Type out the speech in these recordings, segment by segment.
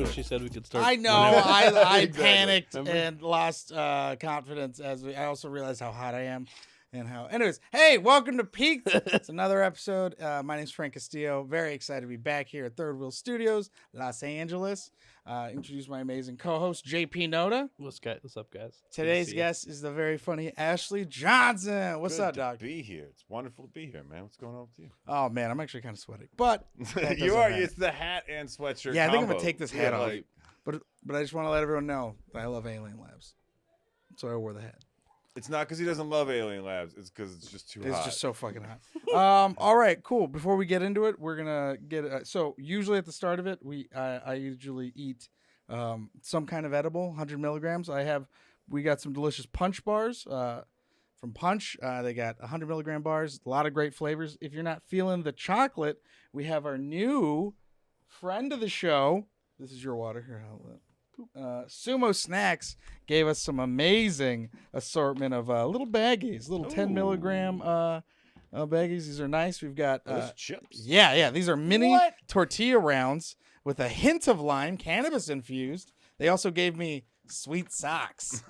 when she said we could start. I know. whenever. I Exactly. panicked Remember? and lost confidence I also realized how hot I am and how. Anyways, hey, welcome to Peak. It's another episode. My name's Frank Castillo. Very excited to be back here at Third Wheel Studios, Los Angeles. Introduce my amazing co-host JP Noda. What's up, guys? Good to Today's see you. guest is the very funny Ashely Johnson. What's Good up, to dog? Be here. It's wonderful to be here, man. What's going on with you? Oh man, I'm actually kind of sweaty, but that You doesn't are. matter. It's the hat and sweatshirt. Yeah, I think I'm combo. gonna take this hat Yeah, off. like, But I just want to let everyone know that I love Alien Labs, so I wore the hat. it's not because he doesn't love Alien Labs. It's because it's just too It's hot. just so fucking hot. All right, cool. Before we get into it, we're gonna get. So usually at the start of it, I usually eat some kind of edible, 100 milligrams. We got some delicious Punch bars from Punch. They got 100 milligram bars, a lot of great flavors. If you're not feeling the chocolate, we have our new friend of the show. This is your water here. Sumo Snacks gave us some amazing assortment of little baggies, little 10 milligram baggies. These are nice. We've got Those chips. yeah. These are mini What? tortilla rounds with a hint of lime, cannabis infused. They also gave me sweet socks.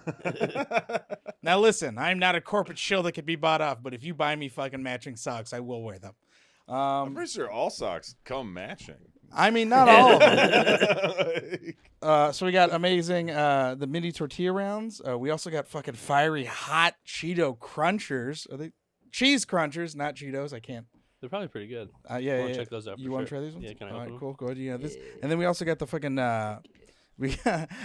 Now listen, I'm not a corporate shill that could be bought off, but if you buy me fucking matching socks, I will wear them. I'm pretty sure all socks come matching. I mean, not all of them. So we got amazing the mini tortilla rounds. We also got fucking fiery hot Cheeto crunchers. Are they cheese crunchers, not Cheetos? I can't. They're probably pretty good. Yeah, Wanna yeah. check those out. You want want to try these ones? Yeah, can I All open right, them? cool, good. Yeah, this, and then we also got the fucking. I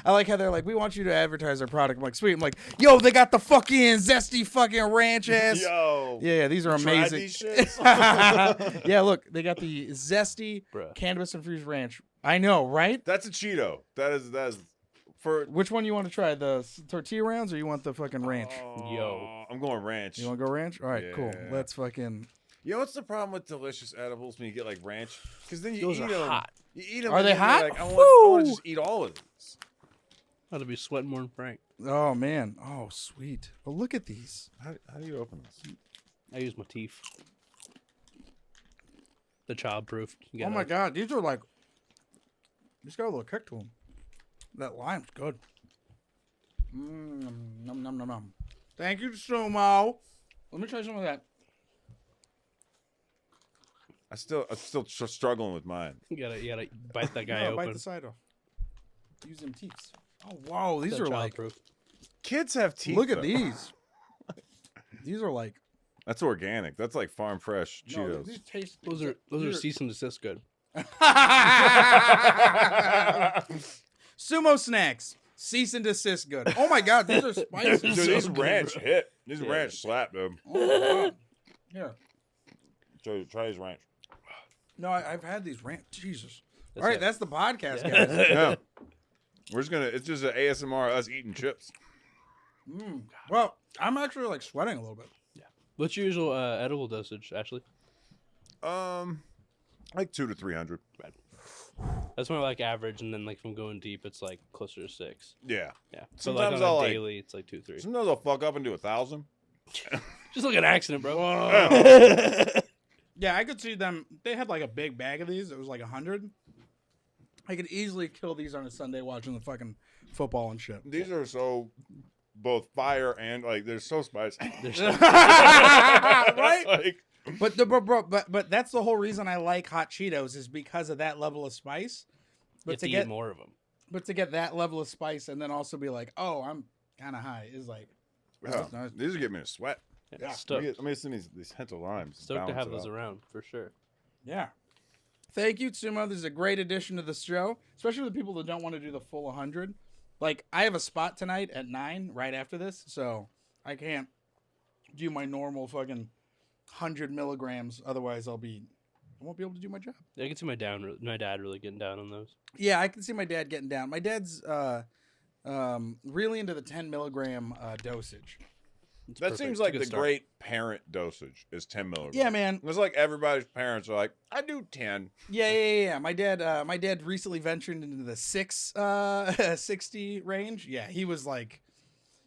like how they're like, we want you to advertise our product. I'm like, sweet. I'm like, yo, they got the fucking zesty fucking ranch ass. Yo. Yeah, these are Tried amazing. these shits? Yeah, look, they got the zesty Bruh. cannabis infused ranch. I know, right? That's a Cheeto. That is for. Which one you want to try? The tortilla rounds or you want the fucking ranch? Yo. I'm going ranch. You want to go ranch? All right, cool. Yeah. Let's fucking. You know what's the problem with delicious edibles when you get like ranch? Because then you Those eat are them. hot. You eat them. Are they hot? Like, I want to Woo! just eat all of these. I'd be sweating more than Frank. Oh man. Oh sweet. Oh look at these. How do you open this? I use my teeth. The child-proof. You Oh gotta- my god, these are like. These got a little kick to them. That lime's good. Nom nom nom nom. Thank you, Sumo. Let me try some of that. I'm still struggling with mine. You gotta bite that guy No, open. bite the side off. Use them teeth. Oh wow, these They're are like. child-proof. Kids have teeth. Look at though. these. These are like. That's organic. That's like farm fresh No, Cheetos. these taste. Those are cease and desist good. Sumo Snacks. Cease and desist good. Oh my god, these are spicy. Dude, so these good, ranch bro. hit. These Yeah. ranch slap, dude. Oh my god. Here. Try these ranch. No, I've had these ranch. Jesus. That's All right, it. that's the podcast, Yeah. guys. Yeah. We're just gonna. It's just an ASMR of us eating chips. Well, I'm actually like sweating a little bit. What's your usual edible dosage, Ashley? Like 200 to 300. That's more like average, and then like if I'm going deep, it's like closer to 6. Yeah. Yeah. So like Sometimes on I'll, a like- daily, it's like 2, 3. Sometimes I'll fuck up and do 1,000. Just like an accident, bro. Yeah, I could see them. They had like a big bag of these. It was like 100. I could easily kill these on a Sunday watching the fucking football and shit. These are so both fire and like they're so spicy. Right? Like, But that's the whole reason I like hot Cheetos is because of that level of spice. You But have to to get eat more of them. but to get that level of spice and then also be like, oh, I'm kind of high is like. wow, nice. these are getting me to sweat. Yeah. Stoked. Let me send these hint of limes. Stoked to balance have it those out. around for sure. Yeah. Thank you, Sumo. This is a great addition to the show, especially the people that don't want to do the full 100. Like, I have a spot tonight at 9 right after this, so I can't do my normal fucking 100 milligrams. Otherwise, I won't be able to do my job. Yeah, I can see my dad really getting down on those. Yeah, I can see my dad getting down. My dad's really into the 10 milligram dosage. It's That perfect. seems It's a like good the start. great parent dosage is 10 milligrams. Yeah, man. It's like everybody's parents are like, I do 10. Yeah. My dad recently ventured into the 60 range. Yeah, he was like,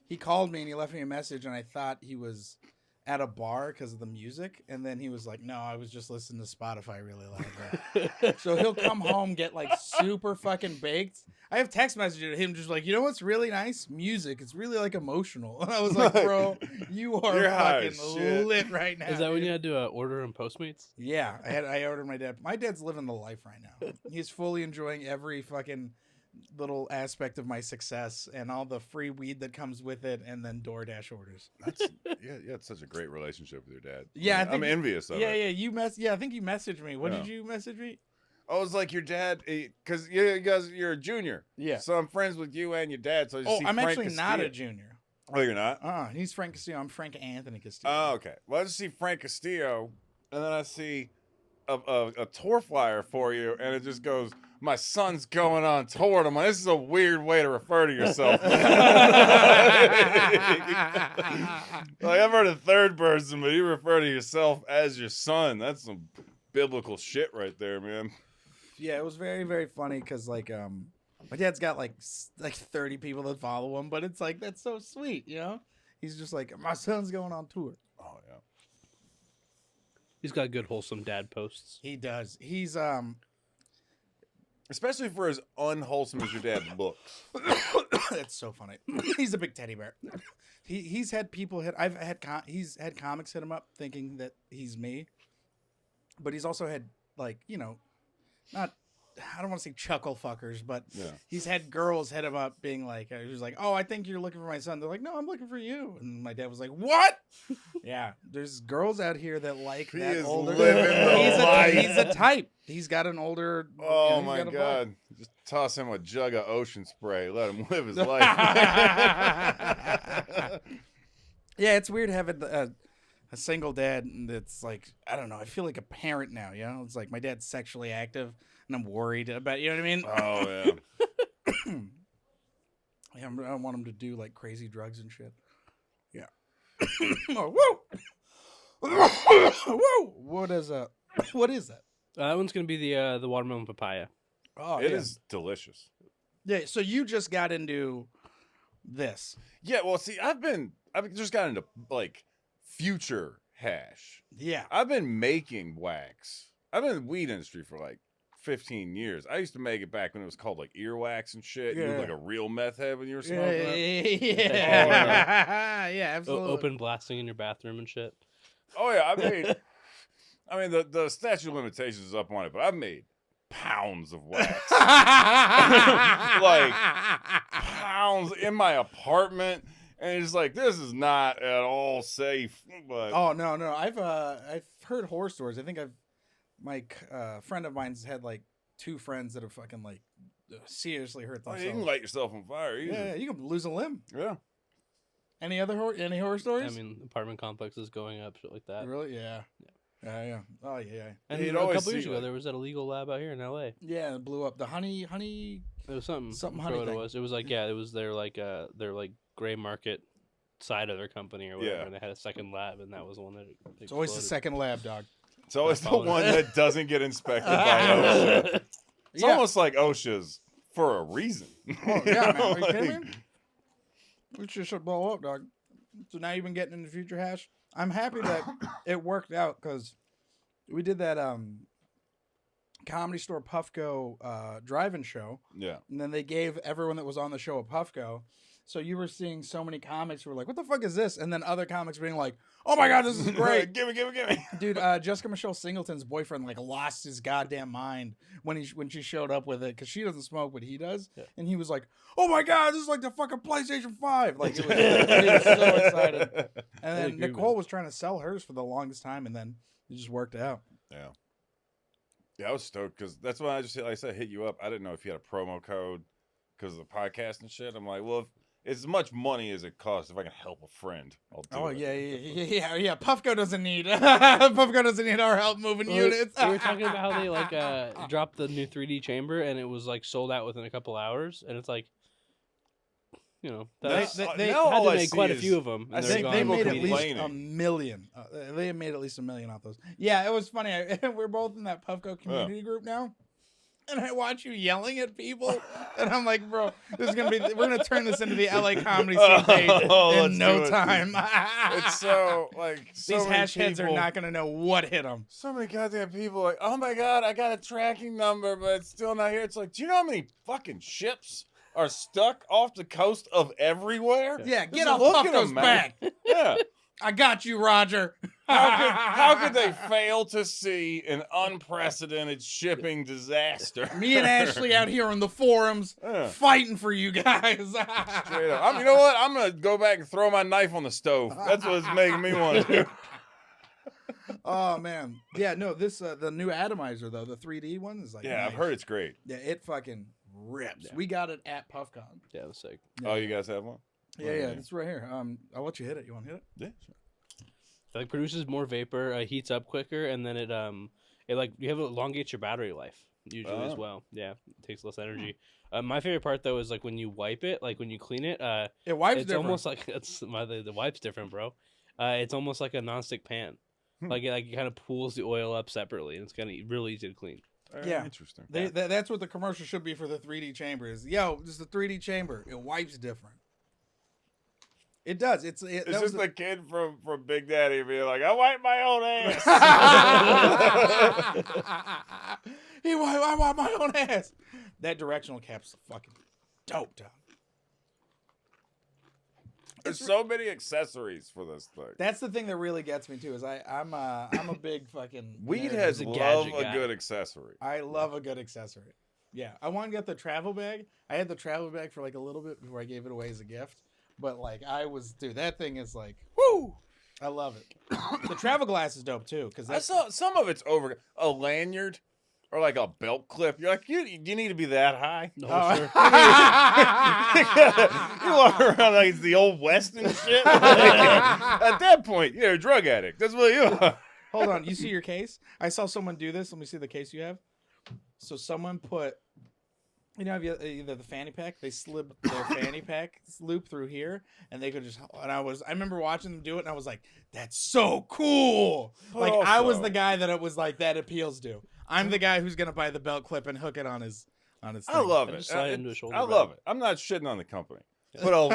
he called me and he left me a message, and I thought he was at a bar because of the music, and then he was like, "No, I was just listening to Spotify really loud." So he'll come home, get like super fucking baked. I have text messages to him just like, you know what's really nice? Music. It's really like emotional. And I was like, bro, you are You're high fucking as shit. lit right now. Is that when dude. you had to order in Postmates? Yeah, I ordered my dad. My dad's living the life right now. He's fully enjoying every fucking little aspect of my success and all the free weed that comes with it, and then DoorDash orders. It's such a great relationship with your dad. Yeah, I I'm think envious of it. I think you messaged me. What did you message me? I was like, your dad, because you're a junior. Yeah. So I'm friends with you and your dad. So I just see I'm Frank actually Castillo. not a junior. Oh, you're not? He's Frank Castillo. I'm Frank Anthony Castillo. Oh, okay. Well, I just see Frank Castillo, and then I see a tour flyer for you, and it just goes, my son's going on tour. I'm like, this is a weird way to refer to yourself. Like, I've heard a third person, but you refer to yourself as your son. That's some biblical shit right there, man. Yeah, it was very, very funny because like my dad's got like 30 people that follow him, but it's like that's so sweet, you know. He's just like, my son's going on tour. Oh yeah. He's got good wholesome dad posts. He does. He's Especially for as unwholesome as your dad looks. that's so funny. He's a big teddy bear. He's had people hit. He's had comics hit him up thinking that he's me, but he's also had like not. I don't want to say chuckle fuckers, but he's had girls hit him up being like, he was like, "Oh, I think you're looking for my son." They're like, "No, I'm looking for you." And my dad was like, "What?" Yeah, there's girls out here that like He that is older. living the life. He's a type. He's got an older. Oh he's my got a God. Just toss him a jug of ocean spray. Let him live his life. Yeah, it's weird having a single dad that's like, I don't know. I feel like a parent now. You know, it's like my dad's sexually active, and I'm worried about. You know what I mean? Oh yeah. Yeah, I don't want him to do like crazy drugs and shit. Yeah. Oh, whoa. Whoa. What is that? That one's gonna be the watermelon papaya. Oh, It is delicious. Yeah. So you just got into this. Yeah, well, see, I've just got into like future hash. Yeah. I've been making wax. I've been in the weed industry for like 15 years. I used to make it back when it was called like earwax and shit. You Yeah. looked like a real meth head when you were smoking Yeah. that. Yeah, absolutely. Open blasting in your bathroom and shit. Oh yeah, I mean the statute of limitations is up on it, but I've made pounds of wax. Like pounds in my apartment, and it's like this is not at all safe. But Oh no. I've heard horror stories. I think my friend of mine's had like 2 friends that have fucking like seriously hurt you themselves. can light yourself on fire easy. Yeah, you can lose a limb. Yeah. Any horror stories? I mean, apartment complexes going up, shit like that. Really? Yeah. Yeah. Oh yeah. And You'd a always couple years see, ago, like- there was that illegal lab out here in LA. Yeah, it blew up. The honey. It was something. Something I forget honey what thing. it was. It was like it was their gray market side of their company or whatever. Yeah. And they had a second lab, and that was the one that. It's always the exploded. second lab, dog. It's always the Apologies. one that doesn't get inspected by OSHA. It's Yeah. almost like OSHA's for a reason. Oh yeah, man. Are you Like- kidding me? We should blow up, dog. So now you've been getting into future hash. I'm happy that it worked out because we did that Comedy Store Puffco drive-in show, Yeah. and then they gave everyone that was on the show a Puffco. So you were seeing so many comics who were like, "What the fuck is this?" And then other comics being like, "Oh my god, this is great." Give me. Dude, Jessica Michelle Singleton's boyfriend like lost his goddamn mind when she showed up with it because she doesn't smoke, but he does, and he was like, "Oh my god, this is like the fucking PlayStation 5!" Like he was so excited. And then agree, Nicole man. was trying to sell hers for the longest time, and then it just worked out. Yeah. Yeah, I was stoked because that's why like I said, hit you up. I didn't know if you had a promo code because of the podcast and shit. I'm like, well, if it's as much money as it costs, if I can help a friend, I'll do Oh it. yeah. Puffco doesn't need our help moving units. We were talking about how they like dropped the new 3D chamber and it was like sold out within a couple hours, and it's like, you know, that's, Now- they now had all to I make see quite a is- few of them. I And see they're They gone. made at people least complaining. a million. They made at least $1 million off those. Yeah, it was funny. We're both in that Puffco community group now, And I watch you yelling at people, and I'm like, bro, this is we're gonna turn this into the LA comedy scene page in no time. It's so like these hash heads are not gonna know what hit them. So many goddamn people like, oh my god, I got a tracking number, but it's still not here. It's like, do you know how many fucking ships are stuck off the coast of everywhere? Yeah, get off Puffco's back. Yeah. I got you, Roger. How could they fail to see an unprecedented shipping disaster? Me and Ashely out here on the forums fighting for you guys. Straight up. You know what? I'm going to go back and throw my knife on the stove. That's what's making me want to do. Oh, man. Yeah, no, this, the new atomizer, though, the 3D one is like, yeah, nice. I've heard it's great. Yeah, it fucking rips. Yeah. We got it at PuffCon. Yeah, that's sick. Yeah. Oh, you guys have one? Yeah, it's right here. I'll let you hit it. You want to hit it? Yeah, sure. It like produces more vapor, heats up quicker, and then it like you have it elongates your battery life usually as well. Yeah, it takes less energy. My favorite part though is like when you wipe it, like when you clean it. It wipes it's different. almost like the wipe's different, bro. It's almost like a nonstick pan. Like it kind of pulls the oil up separately, and it's kind of really easy to clean. Yeah, interesting. That's what the commercial should be for the 3D chamber is. Yo, this is the 3D chamber. It wipes different. It does. It's just the kid from Big Daddy being like, I wipe my own ass. I wipe my own ass. That directional cap's fucking dope, dog. There's so many accessories for this thing. That's the thing that really gets me too. Is I'm a big fucking Weed nerd. has a love gadget a guy. good accessory. I love a good accessory. Yeah, I want to get the travel bag. I had the travel bag for like a little bit before I gave it away as a gift. But like dude, that thing is like, whoo! I love it. The travel glass is dope too, because I saw some of it's over a lanyard or like a belt clip. You're like, you need to be that high. No, Oh. sure. You walk around like it's the old West and shit. At that point, you're a drug addict. That's what you are. Hold on, you see your case? I saw someone do this. Let me see the case you have. So someone put, either the fanny pack, they slid their fanny pack loop through here, and they could just. And I remember watching them do it, and I was like, "That's so cool!" Like I was the guy that it was like that appeals to. I'm the guy who's gonna buy the belt clip and hook it on his thing. I love it. Just slide it into a shoulder I love bag. it. I'm not shitting on the company. But a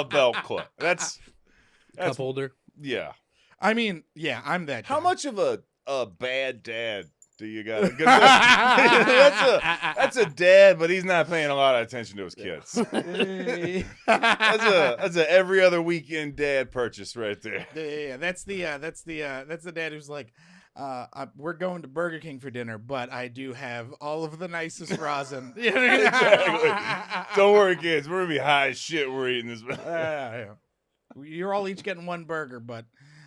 belt clip. That's Cup holder. yeah. I mean, yeah, I'm that guy. How much of a bad dad do you got? That's a dad, but he's not paying a lot of attention to his kids. That's a every other weekend dad purchase right there. Yeah, that's the dad who's like, we're going to Burger King for dinner, but I do have all of the nicest rosin. Exactly. Don't worry, kids. We're gonna be high as shit. We're eating this. Yeah. You're all each getting one burger, but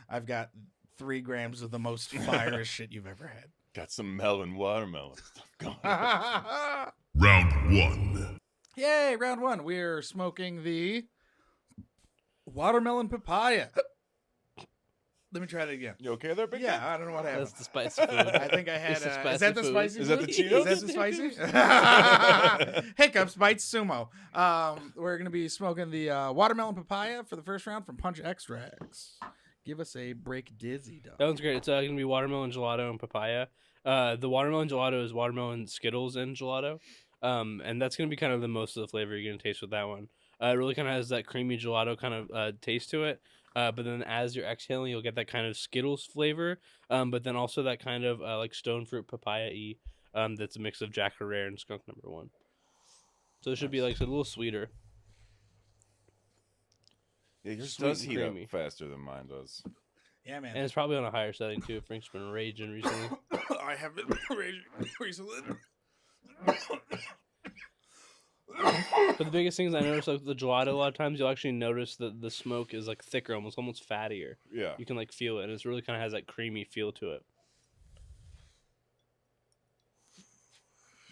I've got 3 grams of the most fire shit you've ever had. Got some watermelon stuff going on. Round 1. Yay, round 1. We're smoking the watermelon papaya. Let me try it again. You okay there, big Yeah, guy? I don't know what happened. That's the spicy food. I think I had. It's the Is spicy that the food. spicy? Is that the food? Cheetos? Is that the spicy? Hiccups bites sumo. We're gonna be smoking the watermelon papaya for the first round from Punch Extracts. Give us a break, dizzy dog. That one's great. It's gonna be watermelon gelato and papaya. The watermelon gelato is watermelon Skittles and gelato, and that's gonna be kind of the most of the flavor you're gonna taste with that one. It really kind of has that creamy gelato kind of taste to it. But then as you're exhaling, you'll get that kind of Skittles flavor, but then also that kind of like stone fruit papaya-y that's a mix of Jack Herrera and Skunk No. 1. So it should be like a little sweeter. Yeah, yours Sweet does and heat creamy. up faster than mine does. Yeah, man. And it's probably on a higher setting too. Frank's been raging recently. I have been raging recently. But the biggest things I noticed, like the gelato, a lot of times you'll actually notice that the smoke is like thicker, almost fattier. Yeah. You can like feel it, and it's really kind of has that creamy feel to it.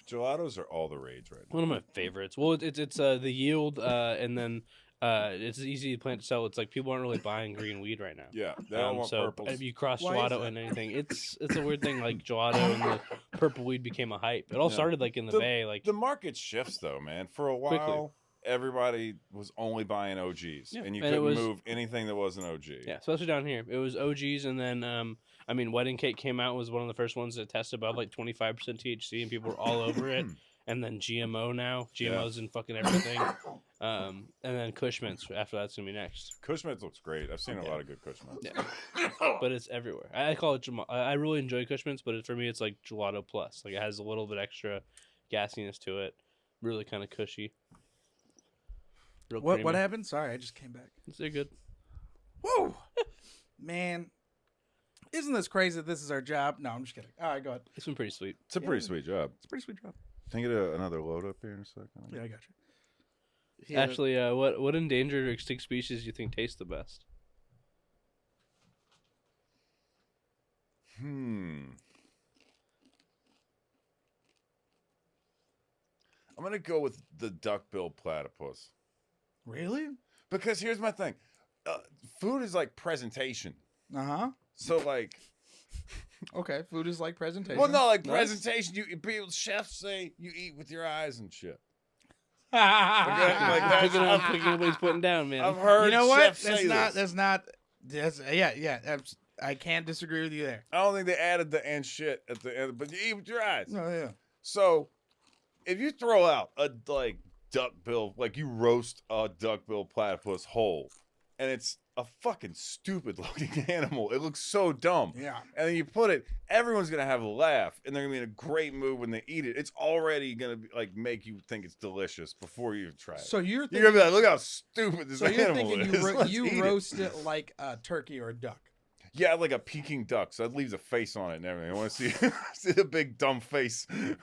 Gelatos are all the rage right now. One of my favorites. Well, it's the yield, and then it's easy to plant to sell. It's like people aren't really buying green weed right now. Yeah, they all want So purples. if you cross Why is gelato that? and anything, it's a weird thing. Like gelato and the purple weed became a hype. It all Yeah. started like in the Bay. Like The market shifts though, man. For a while, Quickly. everybody was only buying OGs, Yeah, and you and it couldn't was- move anything that wasn't OG. Yeah, especially down here. It was OGs, and then I mean, Wedding Cake came out, was one of the first ones that tested above like 25% THC, and people were all over it. And then GMO now, GMOs in fucking everything. And then Kush Mints after that's gonna be next. Kush Mints looks great. I've seen a lot of good Kush Mints. Yeah. But it's everywhere. I call it I really enjoy Kush Mints, but for me it's like gelato plus. Like it has a little bit extra gassiness to it. Really kind of cushy. Real What creamy. happened? Sorry, I just came back. They're good. Whoa, man, isn't this crazy? That this is our job. No, I'm just kidding. All right, go ahead. It's been pretty sweet. It's a pretty sweet job. It's a pretty sweet job. Can I get another load up here in a second? Yeah, I got you. Yeah. Actually, what endangered or extinct species do you think taste the best? I'm gonna go with the duck-billed platypus. Really? Because here's my thing. Food is like presentation. Uh-huh. So like, Okay, food is like presentation. well, no, like Nice. presentation. People, chefs say you eat with your eyes and shit. like that's- Picking up what he's putting down, man. I've heard. You know what? chefs That's say not. this. Yeah. I can't disagree with you there. I don't think they added the and shit at the end, but you eat with your eyes. No, yeah. So, if you throw out a duck-bill, like you roast a duck-bill platypus whole, and it's a fucking stupid-looking animal. It looks so dumb. Yeah. And then you put it, everyone's gonna have a laugh, and they're gonna be in a great mood when they eat it. It's already gonna be, like make you think it's delicious before you even try it. So you're You're thinking, gonna be like, look how stupid this so you're animal thinking is. Let's you eat it. roast it like a turkey or a duck. Yeah, like a Peking duck. So I'd leave the face on it and everything. I want to see the big dumb face. Do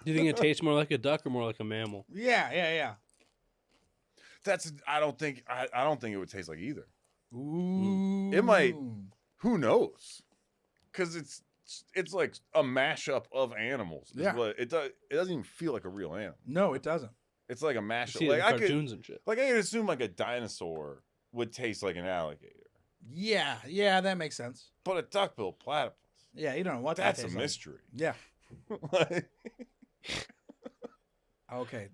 you think it tastes more like a duck or more like a mammal? Yeah. I don't think it would taste like either. Ooh. It might. Who knows? Because it's like a mashup of animals. Yeah. It doesn't even feel like a real animal. No, it doesn't. It's like a You mashup. see it in Like I cartoons and shit. could assume like a dinosaur would taste like an alligator, Yeah, that makes sense. but a duck-billed platypus. Yeah, you don't know what that That's a tastes like. mystery. Yeah. Like, Okay.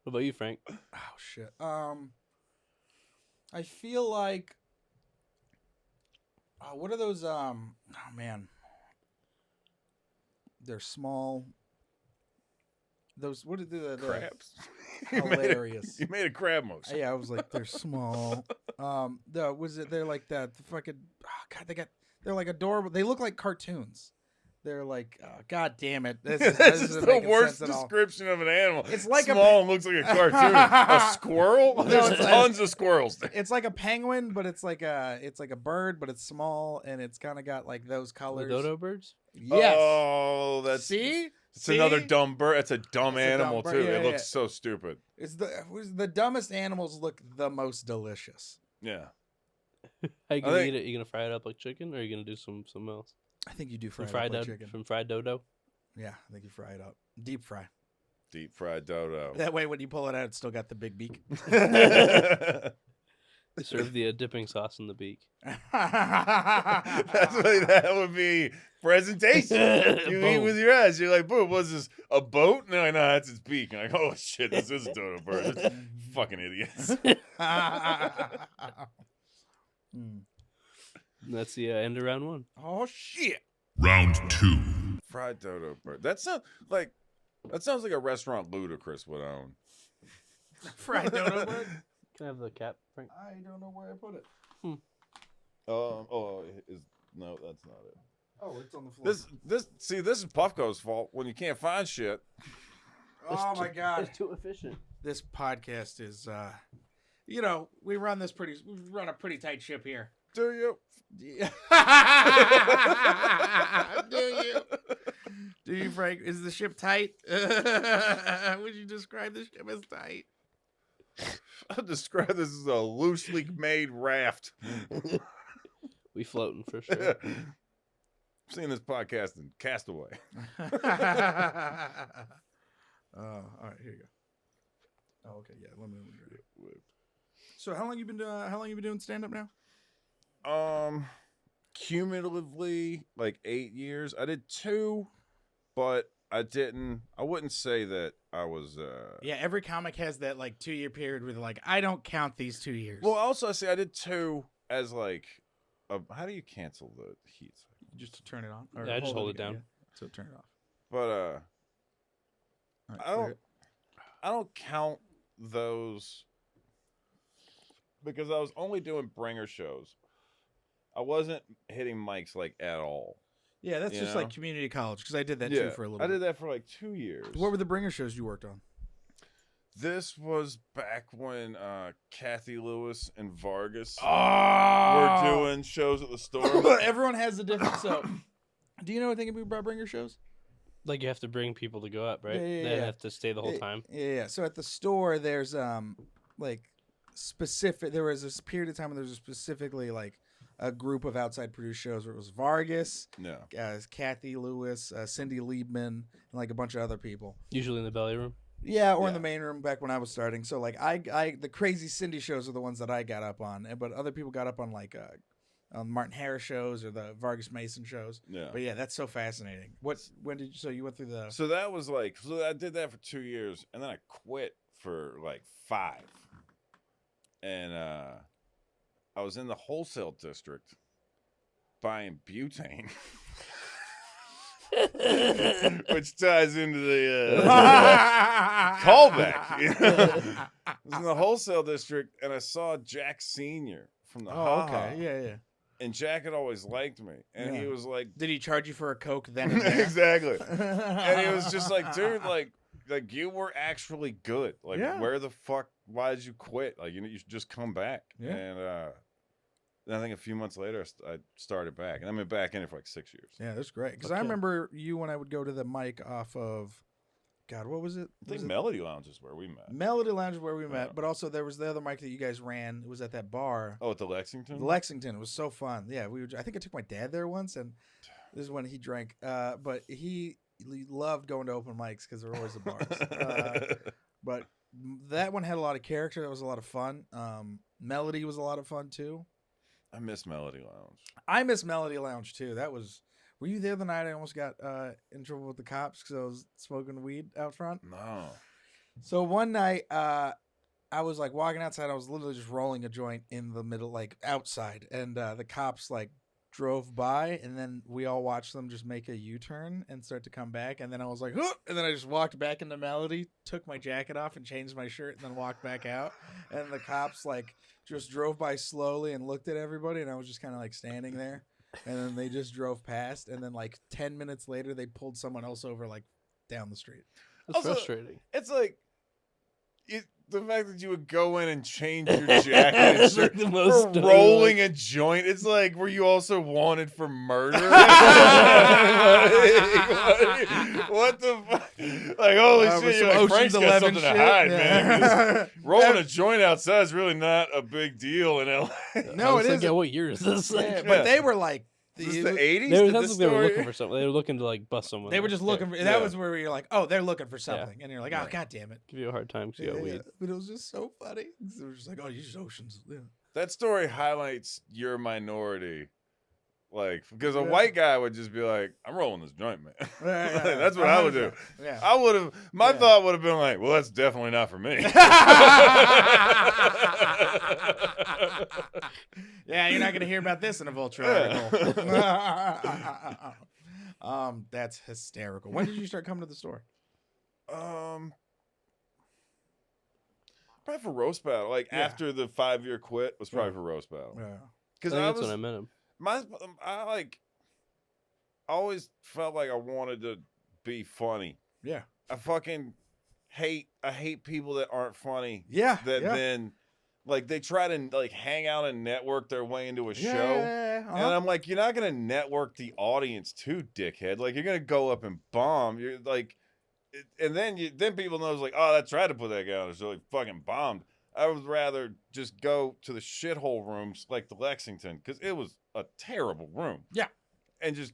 What about you, Frank? Oh shit. I feel like. What are those? Oh man. They're small. Those. What are the crabs. Hilarious. You made a crab motion. Yeah, I was like, they're small. They're like that. The fucking. Oh God, they're like adorable. They look like cartoons. They're like, God damn it. This This is isn't the making worst sense at all. description of an animal. It's like a small and looks like a cartoon. A squirrel? No, There's it's like- tons of squirrels there. It's like a penguin, but it's like a bird, but it's small and it's kind of got like those The colors. dodo birds? Yes. Oh, that's See? it's another See? dumb bird. It's a dumb It's a dumb animal bird. too. Yeah, It yeah. looks so stupid. It's the dumbest animals look the most delicious. Yeah. How you gonna think- eat it? You gonna fry it up like chicken, or are you gonna do something else? I think you do fry Some it up like chicken. Some fried dodo. Yeah, I think you fry it up. Deep fry. Deep fried dodo. That way when you pull it out, it's still got the big beak. You serve the dipping sauce in the beak. That's what that would be. Presentation. You eat Boom. with your eyes. You're like, boom, what's this? A boat? No, no, that's its beak. And I'm like, oh shit, this is a dodo bird. It's fucking idiots. That's the end of round one. Oh shit. Round 2. Fried dodo bird. That sounds like a restaurant Ludacris would own. Fried dodo bird? Can I have the cap, Frank? I don't know where I put it. No, that's not it. Oh, it's on the floor. This is Puffco's fault when you can't find shit. Oh my god. It's too efficient. This podcast is we run a pretty tight ship here. Do you? Do you, Frank? Is the ship tight? Would you describe the ship as tight? I'll describe this as a loosely made raft. We floating for sure. I've seen this podcast in Castaway. All right, here you go. Oh, okay, yeah. Let me read it. So, how long you been doing stand up now? Cumulatively like 8 years. I did 2, but I wouldn't say that I was. Yeah, every comic has that like 2-year period where they're like, I don't count these 2 years. Well, also I see I did 2 as like. How do you cancel the heat? Just to turn it on. Or Yeah, just hold it again, down. yeah. So turn it off. But All right, clear it. I don't count those because I was only doing bringer shows. I wasn't hitting mics like at all. Yeah, that's You just know? like community college because I did that too for a little I bit. did that for like 2 years. What were the bringer shows you worked on? This was back when Kathy Lewis and Vargas Oh! were doing shows at the store. Everyone has a different. So, do you know anything about bringer shows? Like you have to bring people to go up, right? Yeah, They yeah. have to stay the whole time. Yeah. So at the store, there's like specific. There was this period of time when there was specifically like a group of outside produced shows where it was Vargas, Yeah. Kathy Lewis, Cindy Liebman, and like a bunch of other people. Usually in the belly room. Yeah, or in Yeah. the main room back when I was starting. So like I the crazy Cindy shows are the ones that I got up on, but other people got up on like on Martin Harris shows or the Vargas Mason shows. Yeah. But yeah, that's so fascinating. When did you? So you went through the? So that was like, so I did that for 2 years, and then I quit for like 5. And I was in the wholesale district buying butane, which ties into the callback. I was in the wholesale district, and I saw Jack Senior from the Oh, Ha-Ha. okay. Yeah. And Jack had always liked me, and he Yeah. was like, Did he charge you for a Coke then and there? exactly. And he was just like, dude, like you were actually good. Like, Yeah. where the fuck? Why did you quit? Like, you should just come back. Yeah. And then I think a few months later, I started back, and I've been back in it for like 6 years. Yeah, that's great. Because I Okay. remember you when I would go to the mic off of, God, what was it? I think Was it Melody Lounge is where we met. Melody Lounge is where we met, Yeah. but also there was the other mic that you guys ran. It was at that bar. Oh, at the Lexington. Lexington. It was so fun. Yeah, I think I took my dad there once, and this is when he drank. But he loved going to open mics because they're always the bars. But that one had a lot of character. That was a lot of fun. Melody was a lot of fun too. I miss Melody Lounge. I miss Melody Lounge too. That was. Were you there the night I almost got in trouble with the cops because I was smoking weed out front? No. So one night, I was like walking outside. I was literally just rolling a joint in the middle, like outside, and the cops like drove by, and then we all watched them just make a U-turn and start to come back. And then I was like, huh! And then I just walked back into Melody, took my jacket off, and changed my shirt, and then walked back out. And the cops like just drove by slowly and looked at everybody, and I was just kind of like standing there. And then they just drove past, and then like 10 minutes later, they pulled someone else over like down the street. That's Also, frustrating. It's like the fact that you would go in and change your jacket and It's shirt like the most for stunning, rolling like- a joint. It's like, were you also wanted for murder? What the fuck? Like, holy with shit, some you're like, Ocean's Frank's got 11 something to shit? hide, Yeah. man. 'Cause rolling a joint outside is really not a big deal in LA. No, I was it like, is. yeah, what year is this? Like, Yeah, but they were like, Is this the 80s? They were, Did that's this like they were story- looking for something. They were looking to like bust someone. they were just looking for. Yeah. That was where you're like, oh, they're looking for something, and you're like, oh, Right. god damn it. Give you a hard time because you got weed. But it was just so funny. It was just like, oh, you just Oceans. Yeah. That story highlights your minority. Like, because a Yeah. white guy would just be like, I'm rolling this joint, man. Yeah, Like, that's what I would do. Yeah. I would have, my Yeah. thought would have been like, well, that's definitely not for me. Yeah, you're not gonna hear about this in a Vulture Yeah. article. That's hysterical. When did you start coming to the store? Probably for roast battle. Like Yeah. after the 5-year quit was probably Yeah. for roast battle. Yeah. I Because think I that's was, when I met him. I always felt like I wanted to be funny. Yeah. I fucking hate people that aren't funny. Yeah. That yeah. then like they try to like hang out and network their way into a show. Yeah. And I'm like, you're not gonna network the audience too, dickhead. Like you're gonna go up and bomb. You're like, and then people know it's like, oh, I tried to put that guy on, so he fucking bombed. I would rather just go to the shithole rooms like the Lexington because it was a terrible room. Yeah. And just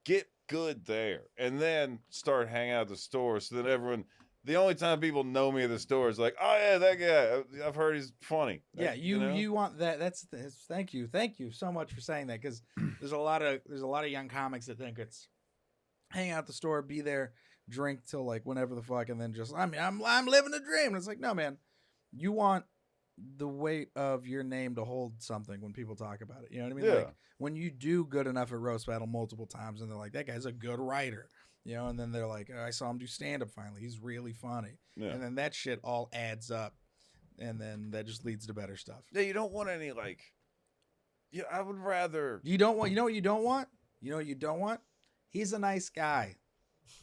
get good there, and then start hanging out at the store. So that everyone, the only time people know me at the store is like, oh yeah, that guy. I've heard he's funny. Yeah, you know? want that. That's thank you so much for saying that, because there's a lot of young comics that think it's hang out at the store, be there, drink till like whenever the fuck, and then just I'm living the dream. And it's like, no, man, you want the weight of your name to hold something when people talk about it. You know what I mean? Yeah. Like when you do good enough at roast battle multiple times, and they're like, that guy's a good writer. You know, and then they're like, oh, I saw him do stand up finally. He's really funny. Yeah. And then that shit all adds up, and then that just leads to better stuff. Yeah, you don't want any like. Yeah, I would rather. You don't want. You know what you don't want? You know what you don't want? He's a nice guy.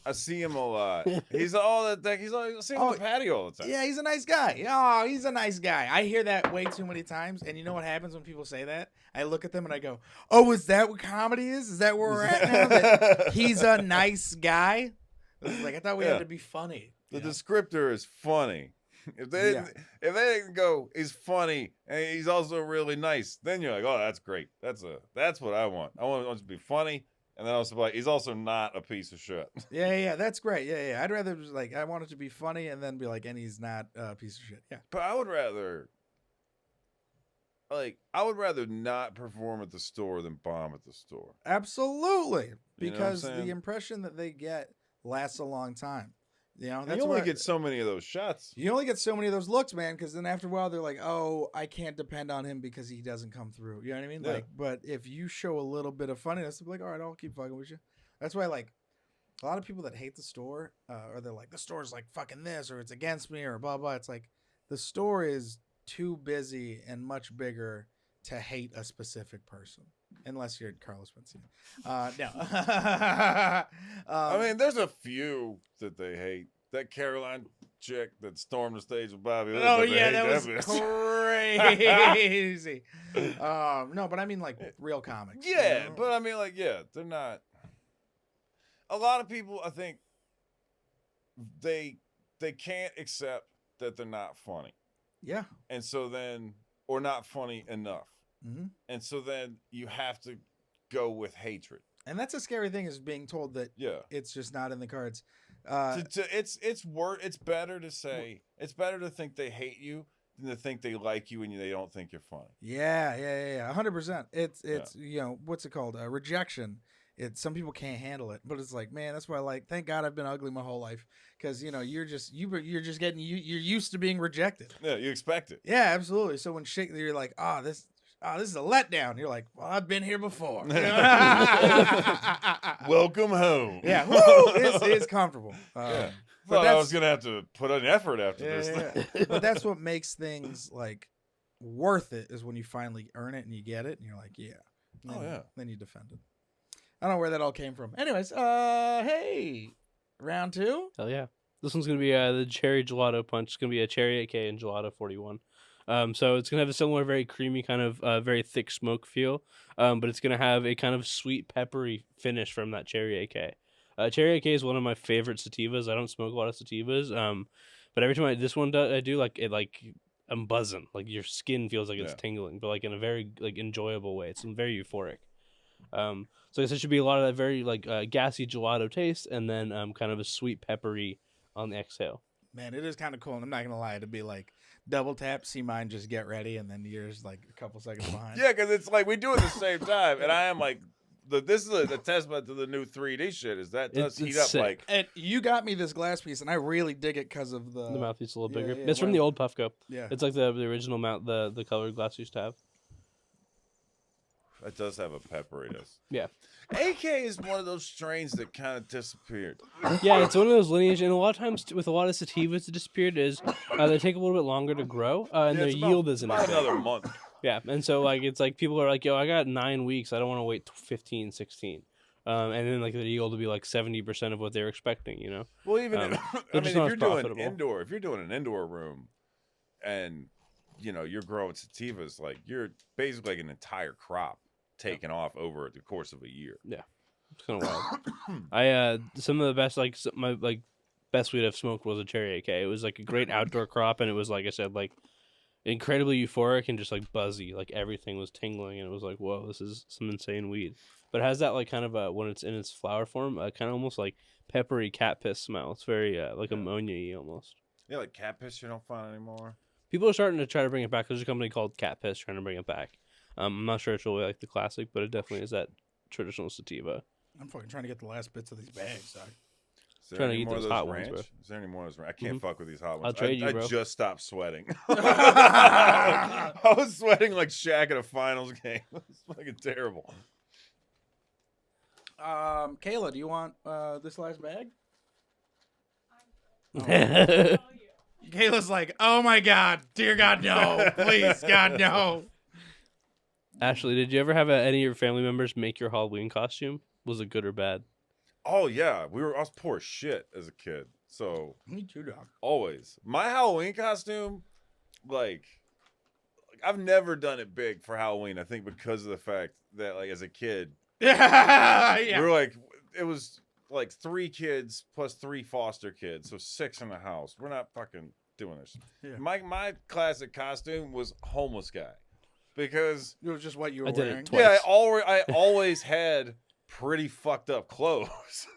I see him a lot. He's all that. He's I see him on the patio all the time. Yeah, he's a nice guy. Oh, he's a nice guy. I hear that way too many times. And you know what happens when people say that? I look at them and I go, "Oh, is that what comedy is? Is that where we're at now? That he's a nice guy?" It's like I thought we had to be funny. The descriptor is funny. If they didn't go, he's funny and he's also really nice, then you're like, oh, that's great. That's what I want. I want him to be funny, and then also like he's also not a piece of shit. Yeah, that's great. Yeah. I'd rather just like I want it to be funny and then be like, and he's not a piece of shit. Yeah. But I would rather not perform at the store than bomb at the store. Absolutely, You know what I'm because saying? the impression that they get lasts a long time. You know, And that's you only why get so many of those shots. you only get so many of those looks, man. Because then after a while, they're like, "Oh, I can't depend on him because he doesn't come through." You know what I mean? Yeah. Like, but if you show a little bit of funniness, they'll be like, "All right, I'll keep fucking with you." That's why, like, a lot of people that hate the store, or they're like, "The store's like fucking this," or "It's against me," or blah blah. It's like the store is too busy and much bigger to hate a specific person, unless you're Carlos Mencia. No. I mean, there's a few that they hate. That Caroline chick that stormed the stage with Bobby. Oh Liz, yeah, that was crazy. No, but I mean like real comics. Yeah, you know? but I mean, like, yeah, they're not. A lot of people, I think, they can't accept that they're not funny, yeah. and so then, or not funny enough, Mm-hmm. and so then you have to go with hatred. And that's a scary thing, is being told that Yeah, it's just not in the cards. it's better to say, it's better to think they hate you than to think they like you and they don't think you're funny. Yeah. 100%. It's you know, what's it called? Rejection. Some people can't handle it, but it's like, man, that's why, like, thank God I've been ugly my whole life, because you know you're just getting you're used to being rejected. Yeah, you expect it. Yeah, absolutely. So when you're like, this is a letdown. You're like, well, I've been here before. Welcome home. Yeah, woo! It's comfortable. Yeah. But Thought I was gonna have to put an effort after this. yeah. But that's what makes things like worth it, is when you finally earn it and you get it, and you're like, yeah. Then you defend it. I don't know where that all came from. Anyways, hey, round 2. Hell yeah. This one's going to be the Cherry Gelato Punch. It's going to be a Cherry 8K and Gelato 41. So it's going to have a similar, very creamy, kind of very thick smoke feel. But it's going to have a kind of sweet, peppery finish from that Cherry 8K. Cherry 8K is one of my favorite sativas. I don't smoke a lot of sativas. But every time I do, like, it, like, I'm buzzing. Like, your skin feels like it's tingling, but, like, in a very, like, enjoyable way. It's very euphoric. So I guess it should be a lot of that very like gassy gelato taste, and then kind of a sweet peppery on the exhale. Man, it is kind of cool. And I'm not gonna lie, to be like double tap, see mine, just get ready, and then yours like a couple seconds behind. Yeah, because it's like we do it at the same time, and I am like, this is a testament to the new 3D shit. Is that does heat up sick. like? And you got me this glass piece, and I really dig it because of the mouthpiece a little yeah, bigger. yeah, It's from the old Puffco. Yeah, It's like the original mount, the colored glass used to have. It does have a pepperiness. Yeah. AK is one of those strains that kind of disappeared. Yeah, it's one of those lineage, and a lot of times with a lot of sativas that disappeared is they take a little bit longer to grow, and their yield isn't as about big. another month. Yeah, and so like it's like people are like, yo, I got 9 weeks, I don't want to wait 15, 16. And then like the yield will be like 70% of what they're expecting, you know. Well, even They're if just you're not as doing profitable. indoor, if you're doing an indoor room, and you know you're growing sativas, like you're basically like an entire crop taken off over the course of a year. Yeah, it's kind of wild. Some of the best my best weed I've smoked was a Cherry AK. It was like a great outdoor crop, and it was like I said, like incredibly euphoric and just like buzzy. Like everything was tingling, and it was like, whoa, this is some insane weed. But it has that like kind of when it's in its flower form, kind of almost like peppery cat piss smell. It's very like ammonia-y almost. Yeah, like cat piss you don't find anymore. People are starting to try to bring it back. There's a company called Cat Piss trying to bring it back. I'm not sure it's really like the classic, but it definitely is that traditional sativa. I'm fucking trying to get the last bits of these bags, dog. Is there Trying to any eat more of those those hot ones, ranch? bro. Is there any more of those ranch? I can't fuck with these hot ones. I'll trade you, I bro. just stopped sweating. I was sweating like Shaq at a finals game. It was fucking terrible. Kayla, do you want this last bag? Kayla's like, oh my God, dear God, no, please, God, no. Ashley, did you ever have any of your family members make your Halloween costume? Was it good or bad? Oh yeah, I was poor as shit as a kid. So Me too, dog. always my Halloween costume, like I've never done it big for Halloween. I think because of the fact that like as a kid, Yeah. we were like it was like 3 kids plus 3 foster kids, so 6 in the house. We're not fucking doing this. Yeah. My classic costume was homeless guy because It was just what you were I did it wearing. twice. yeah, I always had pretty fucked up clothes.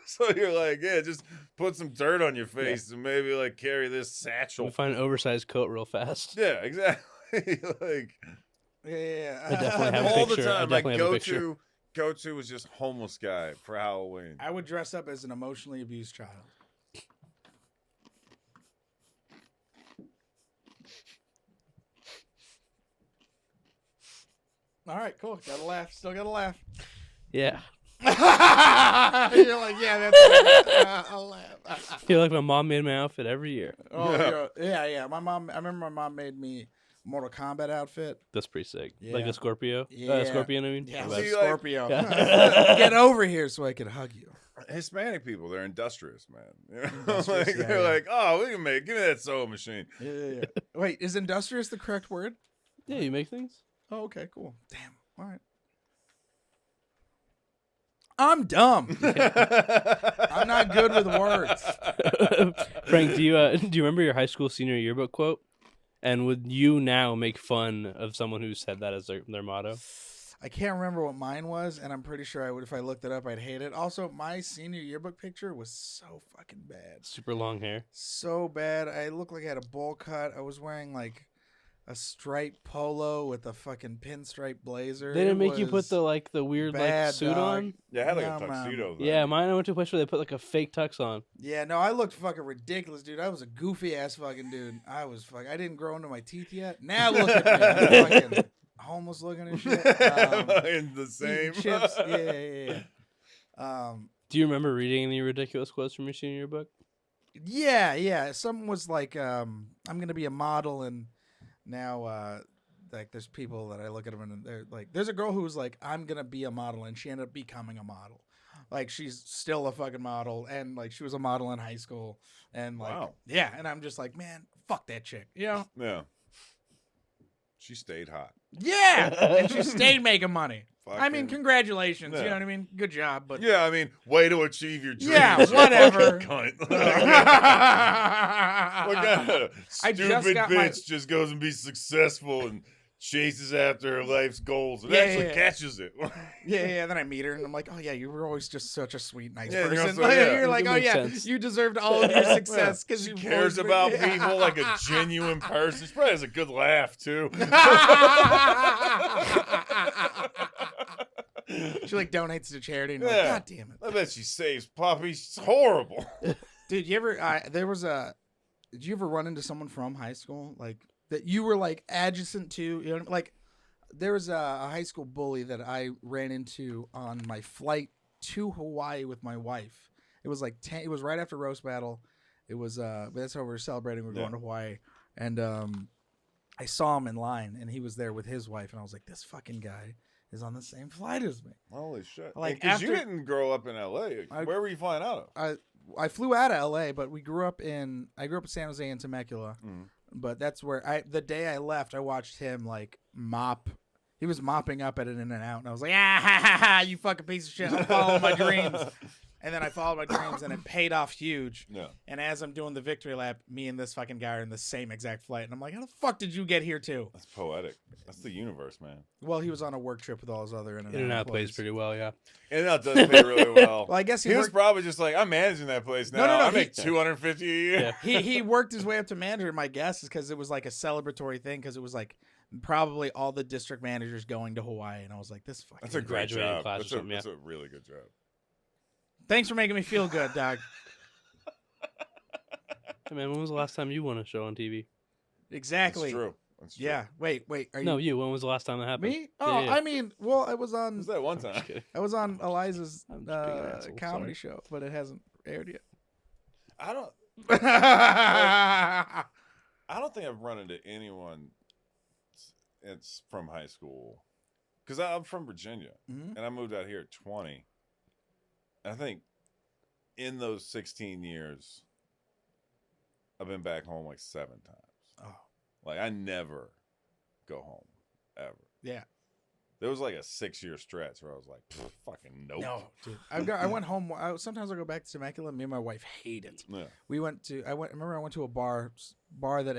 So you're like, yeah, just put some dirt on your face and maybe like carry this satchel. We find an oversized coat real fast. Yeah, exactly. Like Yeah. I definitely have a all the picture. I time, my definitely have a picture. go-to was just homeless guy for Halloween. I would dress up as an emotionally abused child. All right, cool. Gotta laugh. Still gotta laugh. Yeah. You're like, yeah, that's I'll laugh. I feel like my mom made my outfit every year. Oh, yeah. My mom. I remember my mom made me a Mortal Kombat outfit. That's pretty sick. Yeah. Like a Scorpio? Yeah. Scorpion, I mean? Yeah, My I'm a bad. See, like- Scorpio. Yeah. Get over here so I can hug you. Hispanic people, they're industrious, man. You know? Industrious, Like, yeah, they're yeah. like, oh, we can give me that sewing machine. Yeah. Wait, is industrious the correct word? Yeah, you make things? Oh, okay, cool. Damn. All right. I'm dumb. I'm not good with words. Frank, do you remember your high school senior yearbook quote? And would you now make fun of someone who said that as their motto? I can't remember what mine was, and I'm pretty sure I would if I looked it up. I'd hate it. Also, my senior yearbook picture was so fucking bad. Super long hair. So bad. I looked like I had a bowl cut. I was wearing like a striped polo with a fucking pinstripe blazer. They didn't It make you put was the weird bad, suit dog. on? Yeah, I had like No, a man. tuxedo. Then. Yeah, mine I went to a place where they put like a fake tux on. Yeah, no, I looked fucking ridiculous, dude. I was a goofy ass fucking dude. I didn't grow into my teeth yet. Now look at me. I'm fucking homeless looking and shit. In the Eating same chips. Yeah. Do you remember reading any ridiculous quotes from your senior yearbook? Yeah. Something was like, I'm gonna be a model, and now like there's people that I look at them and they're like, there's a girl who was like, I'm gonna be a model, and she ended up becoming a model. Like she's still a fucking model, and like she was a model in high school, and like Wow. yeah, and I'm just like, man, fuck that chick, you know? Yeah. She stayed hot. Yeah, and she stayed making money. I mean, Fucking- congratulations, you Yeah. know what I mean? Good job, but Yeah, I mean, way to achieve your dreams. Yeah, you whatever. fucking cunt. I What kind of just stupid got bitch just goes and be successful and chases after her life's goals and Yeah, actually yeah. catches it? Yeah. Then I meet her, and I'm like, oh yeah, you were always just such a sweet, nice Yeah, you're person. also- yeah. You're like, It oh makes yeah, sense. you deserved all of your success because She you cares about people like a genuine person. She probably has a good laugh too. She like donates to charity. And you're Yeah. like, God damn it, I bet she saves puppies. It's horrible. dude. You ever? Did you ever run into someone from high school like that you were like adjacent to? You know, like there was a high school bully that I ran into on my flight to Hawaii with my wife. It was like it was right after roast battle. It was that's how we were celebrating. We were going to Hawaii, and I saw him in line, and he was there with his wife, and I was like, this fucking guy is on the same flight as me. Holy shit! Like, Because you after- didn't grow up in L.A. Where were you flying out of? I flew out of L.A., but I grew up in San Jose and Temecula. Mm. But that's where the day I left, I watched him like mop. He was mopping up at an In-N-Out, and I was like, ah, you fucking piece of shit! I'm following my dreams. And then I followed my dreams, and it paid off huge. Yeah. And as I'm doing the victory lap, me and this fucking guy are in the same exact flight, and I'm like, how the fuck did you get here too? That's poetic. That's the universe, man. Well, he was on a work trip with all his other In-N-Out In-N-Out employees. plays pretty well, yeah. And that does pay really well. Well, I guess he was probably just like, I'm managing that place now. No, I make $250 a year. Yeah. he worked his way up to manager. My guess is because it was like a celebratory thing, because it was like probably all the district managers going to Hawaii, and I was like, this fucking. That's a great Graduating job. class or That's something, that's a really good job. Thanks for making me feel good, dog. Hey, man, when was the last time you won a show on TV? Exactly. That's true. That's true. Yeah. Wait. Are you? No, you. When was the last time that happened? Me? Oh, yeah. I mean, well, I was on. Was that one I'm time? just kidding. I was on Eliza's I'm just being an asshole, comedy sorry. show, but it hasn't aired yet. I don't think I've run into anyone. It's from high school, because I'm from Virginia, Mhm. and I moved out here at 20. And I think in those 16 years, I've been back home like 7 times. Oh, Like I never go home ever. yeah. There was like a 6-year stretch where I was like, fucking nope. No, dude. I went home. Sometimes I go back to Temecula. Me and my wife hate it. Yeah. I went to a bar that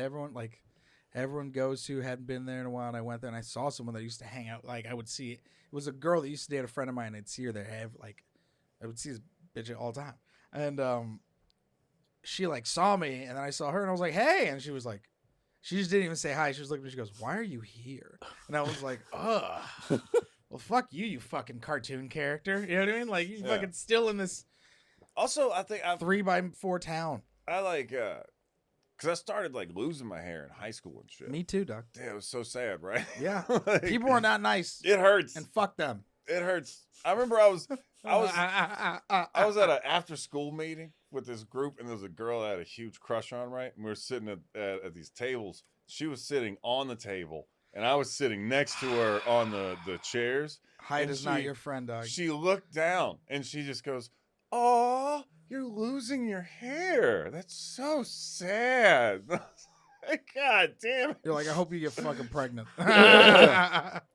everyone goes to. Hadn't been there in a while, and I went there and I saw someone that used to hang out. Like I would see it was a girl that used to date a friend of mine. I'd see her there. I would see this bitch all the time, and she like saw me, and then I saw her, and I was like, hey, and she was like, she just didn't even say hi. She was looking at me. She goes, why are you here? And I was like, ugh. Well, fuck you, you fucking cartoon character. You know what I mean? Like you fucking still in this Also, I think 3x4 town. I like, because I started like losing my hair in high school and shit. Me too, Doc. Yeah, it was so sad, right? Yeah. Like, People are not nice, It hurts. and fuck them. It hurts. I remember I was at an after school meeting with this group, and there was a girl I had a huge crush on, right? And we were sitting at these tables. She was sitting on the table, and I was sitting next to her on the chairs. Height And is not your friend, dog. She looked down, and she just goes, "Oh, you're losing your hair. That's so sad." God damn it. You're like, I hope you get fucking pregnant.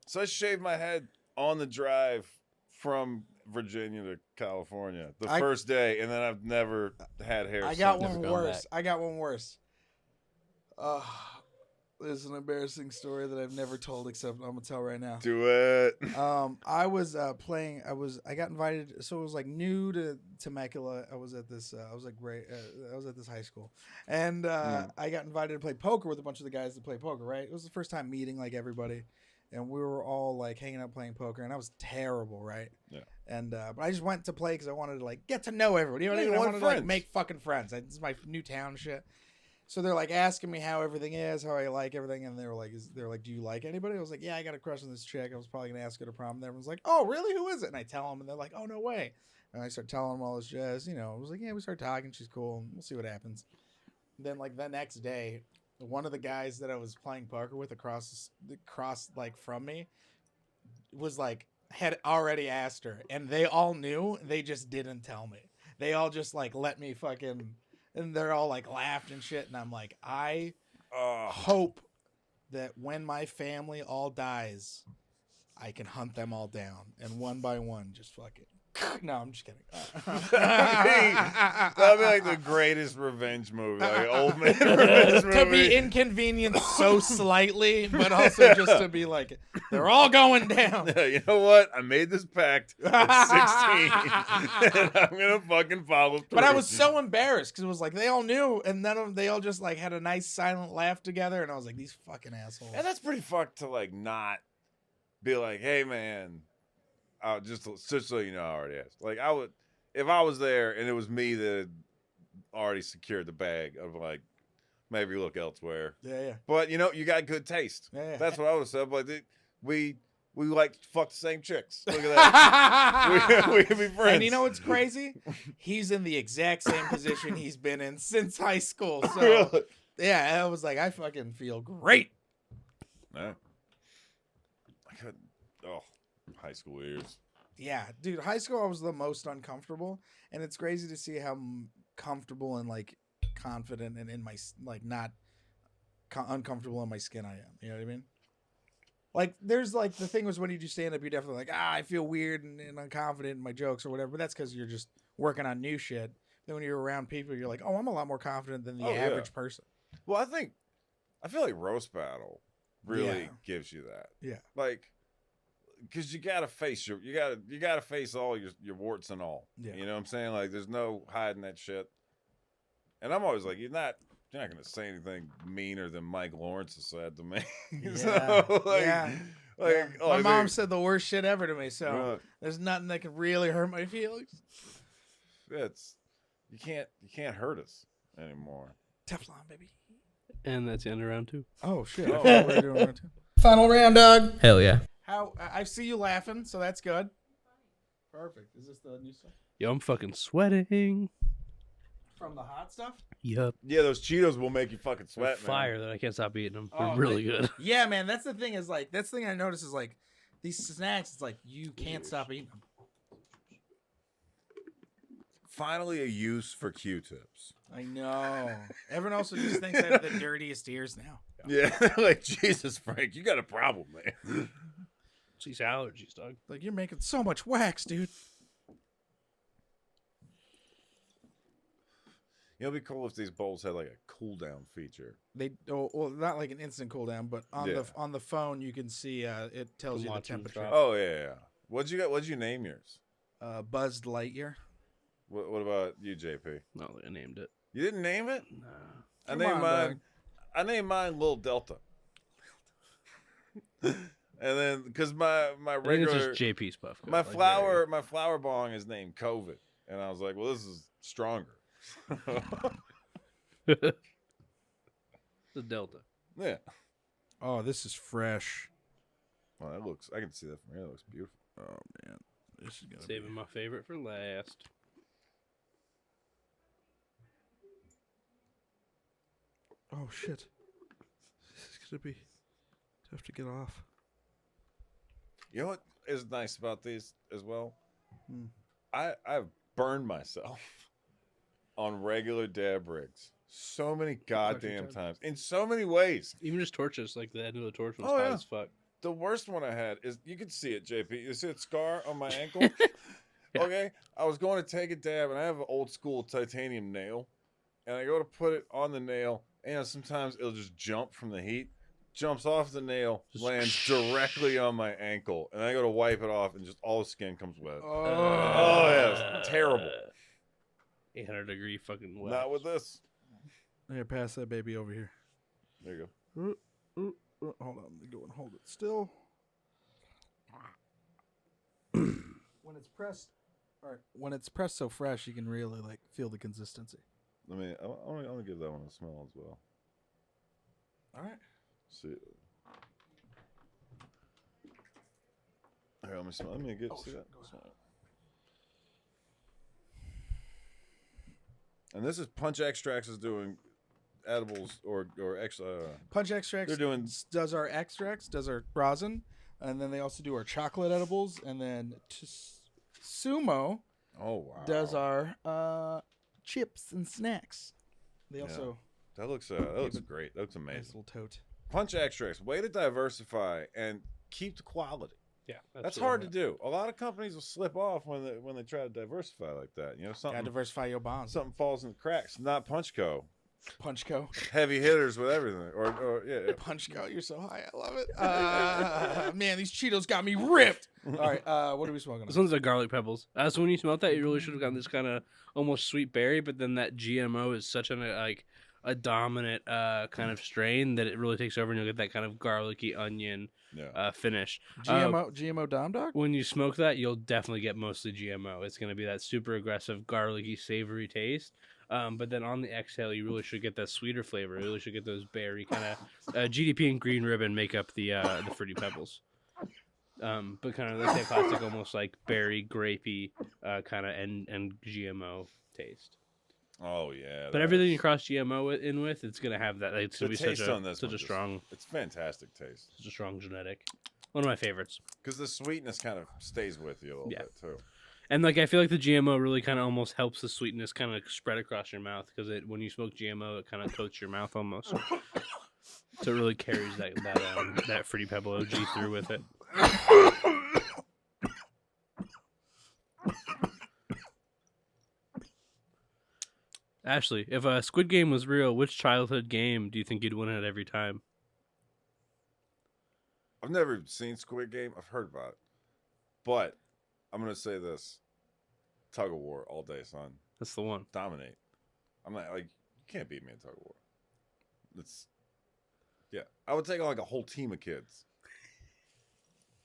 So I shaved my head on the drive from Virginia to California the first day, and then I've never had hair. I got since. one gone worse. back. I got one worse. This is an embarrassing story that I've never told, except I'm gonna tell right now. Do it. I was playing. I got invited. So it was like new to Temecula. I was at this. I was at this high school, and I got invited to play poker with a bunch of the guys that play poker. Right. It was the first time meeting like everybody, and we were all like hanging out playing poker, and I was terrible. Right. Yeah. And but I just went to play because I wanted to like get to know everybody. You know what I Yeah, mean? you I want wanted to like friends. make fucking friends. This is my new town and shit. So they're like asking me how everything is, how I like everything, and they were like, do you like anybody? I was like, yeah, I got a crush on this chick. I was probably gonna ask her to prom. And everyone's like, oh, really? Who is it? And I tell them, and they're like, oh, no way. And I start telling them all this jazz. You know, I was like, yeah, we start talking. She's cool. And we'll see what happens. Then like the next day, one of the guys that I was playing poker with across like from me was like had already asked her, and they all knew. They just didn't tell me. They all just like let me fucking. And they're all like laughed and shit. And I'm like, I hope that when my family all dies, I can hunt them all down. And one by one, just fucking. No, I'm just kidding. That'd be like the greatest revenge movie, like old man revenge movie. To be inconvenienced so slightly, but also just to be like, they're all going down. Yeah, you know what? I made this pact at 16, and I'm gonna fucking follow through. But I was so embarrassed because it was like they all knew, and then they all just like had a nice silent laugh together, and I was like, these fucking assholes. And that's pretty fucked to like not be like, hey man, just so you know, I already asked. Like I would, if I was there and it was me that had already secured the bag, of like maybe look elsewhere. Yeah. But you know, you got good taste. Yeah. That's what I would have said. But we like fuck the same chicks. Look at that. we can be friends. And you know what's crazy? He's in the exact same position he's been in since high school. So Really? yeah, I was like, I fucking feel great. No. I couldn't. Oh, high school years. Yeah, dude, high school I was the most uncomfortable, and it's crazy to see how comfortable and like confident and in my like not uncomfortable in my skin I am. You know what I mean? Like there's like the thing was when you do stand up, you're definitely like, I feel weird and unconfident in my jokes or whatever. But that's because you're just working on new shit. Then when you're around people, you're like, oh, I'm a lot more confident than the average person. Well, I feel like roast battle really gives you that. Yeah. Like, because you gotta face you gotta face all your warts and all. Yeah. You know what I'm saying? Like, there's no hiding that shit. And I'm always like, you're not gonna say anything meaner than Mike Lawrence has said to me. So, My mom said the worst shit ever to me, so there's nothing that can really hurt my feelings. you can't hurt us anymore. Teflon, baby. And that's the end of round 2. Oh shit! I thought we were doing round 2. Final round, dog. Hell yeah. How I see you laughing, so that's good. Perfect. Is this the new stuff Yo, I'm fucking sweating. from the hot stuff? Yup. Yeah, those Cheetos will make you fucking They're sweat, man. fire that I can't stop eating them. They're Oh, really good. Yeah, man. That's the thing. Is like that's the thing I notice is like these snacks. It's like you can't stop eating them. Finally, a use for Q-tips. I know. Everyone also just thinks I have the dirtiest ears now. Yeah, like Jesus, Frank, you got a problem, man. It's these allergies, dog. Like you're making so much wax, dude. It'd be cool if these bowls had like a cool down feature. They well not like an instant cooldown, but on Yeah. the phone you can see it tells you the watch 'em temperature. drop. Oh yeah. What'd you name yours? Buzzed Lightyear. What about you, JP? No, I named it. You didn't name it? Nah. Come on, dog. I named mine Lil Delta. And then because my I think it's regular just JP's Puffco. my like, my flower bong is named COVID, and I was like, well, this is stronger. The Delta. Yeah. Oh, this is fresh. Well, that looks. I can see that from here. That looks beautiful. Oh man, this is gonna Saving my favorite for last. Oh shit, this is gonna be tough to get off. You know what is nice about these as well? Hmm. I've burned myself on regular dab rigs so many goddamn times in so many ways. Even just torches, like the end of the torch was Oh, hot yeah. as fuck. The worst one I had is you can see it, JP. You see that scar on my ankle? Yeah. Okay, I was going to take a dab, and I have an old school titanium nail, and I go to put it on the nail, and sometimes it'll just jump from the heat, jumps off the nail, Just lands directly on my ankle, and I go to wipe it off, and just all the skin comes wet. Oh, yeah, it's terrible. 800-degree fucking wet. Not with this. Here, pass that baby over here. There you go. Hold on, let me go and hold it still. When it's pressed, all right. When it's pressed so fresh, you can really like feel the consistency. I want to give that one a smell as well. All right. See. Here, let me smell. Let me get see that. Smell it. And this is Punch Extracts is doing edibles or Punch Extracts They're doing- does our extracts, does our rosin, and then they also do our chocolate edibles, and then TSUMO oh wow, does our chips and snacks. They also that looks great. That looks nice amazing. little tote. Punch Extracts, way to diversify and keep the quality. Yeah, That's hard to do. A lot of companies will slip off when they try to diversify like that. You know, Gotta something diversify your bonds. something falls in the cracks. Not Punchco. Punchco. Heavy hitters with everything. Or yeah. Punchco, you're so high. I love it. Man, these Cheetos got me ripped. All right, what are we smoking This on? one's a garlic pebbles. So when you smelt that, you really should have gotten this kind of almost sweet berry, but then that GMO is such a dominant kind of strain that it really takes over, and you'll get that kind of garlicky onion Yeah. finish. GMO Dom Dog? When you smoke that, you'll definitely get mostly GMO. It's going to be that super aggressive, garlicky, savory taste. But then on the exhale, you really should get that sweeter flavor. You really should get those berry kind of GDP and green ribbon make up the fruity pebbles. But kind of let's say plastic, almost like berry, grapey kind of and GMO taste. Oh yeah. But everything you cross GMO in with, it's gonna have that. It's The gonna be taste on this such one a just- strong, It's fantastic taste. such a strong genetic. One of my favorites. Because the sweetness kind of stays with you a little Yeah. bit too. And like I feel like the GMO really kind of almost helps the sweetness kind of spread across your mouth because when you smoke GMO, it kind of coats your mouth almost. So it really carries that fruity pebble OG through with it. Ashely, if a Squid Game was real, which childhood game do you think you'd win it every time? I've never seen Squid Game. I've heard about it. But I'm gonna say this. Tug of war all day, son. That's the one. Dominate. I'm not like you can't beat me in tug of war. It's yeah. I would take on like a whole team of kids.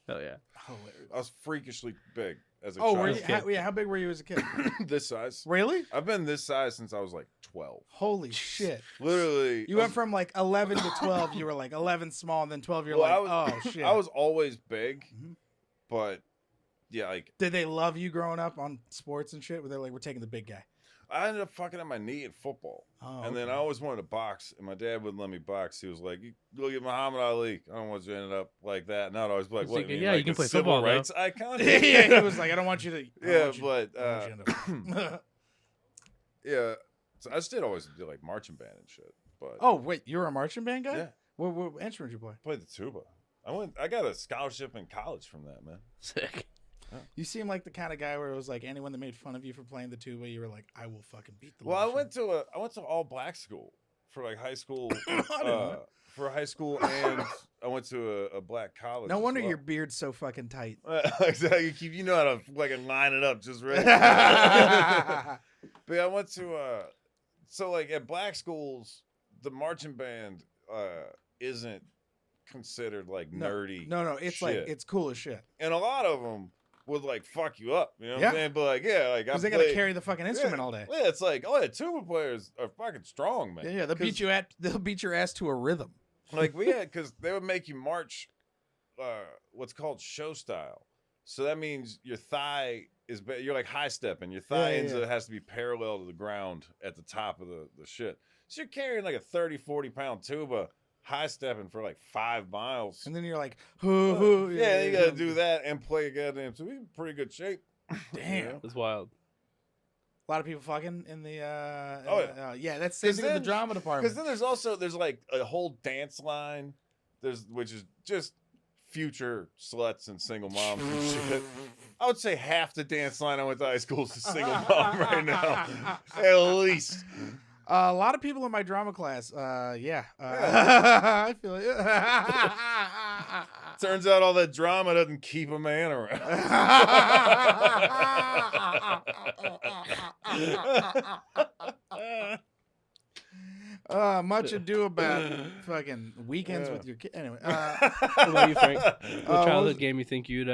Hell yeah. Hilarious. I was freakishly big. as a Oh, child. were you? How big were you as a kid? This size. Really? I've been this size since I was like 12. Holy shit! Literally. You went from like 11 to 12. You were like 11 small, and then 12. You're Well, like, oh shit. I was always big, Mhm. but yeah, like Did they love you growing up on sports and shit? Were they like, we're taking the big guy? I ended up fucking up my knee in football. Oh, And then I always wanted to box, and my dad wouldn't let me box. He was like, "You look at Muhammad Ali. I don't want you to end up like that." And I'd always be like, was "What? thinking, you mean, yeah, like you can a play civil football, though. rights icon?" yeah, he was like, I don't want you to. Yeah, but yeah. So I just always do like marching band and shit. But Oh wait, you're a marching band guy? yeah, What instrument did you play? played the tuba. I got a scholarship in college from that, man. Sick. You seem like the kind of guy where it was like anyone that made fun of you for playing the tuba, you were like, I will fucking beat the. Well, I living went to all black school for like high school. I didn't know For high school, and I went to a black college. No as wonder well. your beard's so fucking tight. Exactly. You know how to fucking line it up just right. But I went to so like at black schools, the marching band isn't considered like nerdy. No, it's shit. like it's cool as shit. And a lot of them would like fuck you up. You know what Yeah. I'm saying? But like like Because they got to carry the fucking instrument all day. Yeah, it's like tuba players are fucking strong, man. Yeah, they'll beat you they'll beat your ass to a rhythm. Like we had, because they would make you march what's called show style. So that means your thigh is, you're like high stepping. Your thigh has to be parallel to the ground at the top of the shit. So you're carrying like a 30, 40 pound tuba, high stepping for like 5 miles. And then you're like, hoo. Yeah, you got to do that and play a goddamn tuba. We're in pretty good shape. Damn. That's wild. A lot of people fucking in the yeah, that's the same thing in the drama department. Because then there's like a whole dance line, which is just future sluts and single moms and shit. I would say half the dance line I went to high school is a single mom right now, at least. A lot of people in my drama class, I feel it. Turns out all that drama doesn't keep a man around. Much ado about fucking weekends with your kid. Anyway, What about you, Frank? What what childhood was- game you think you'd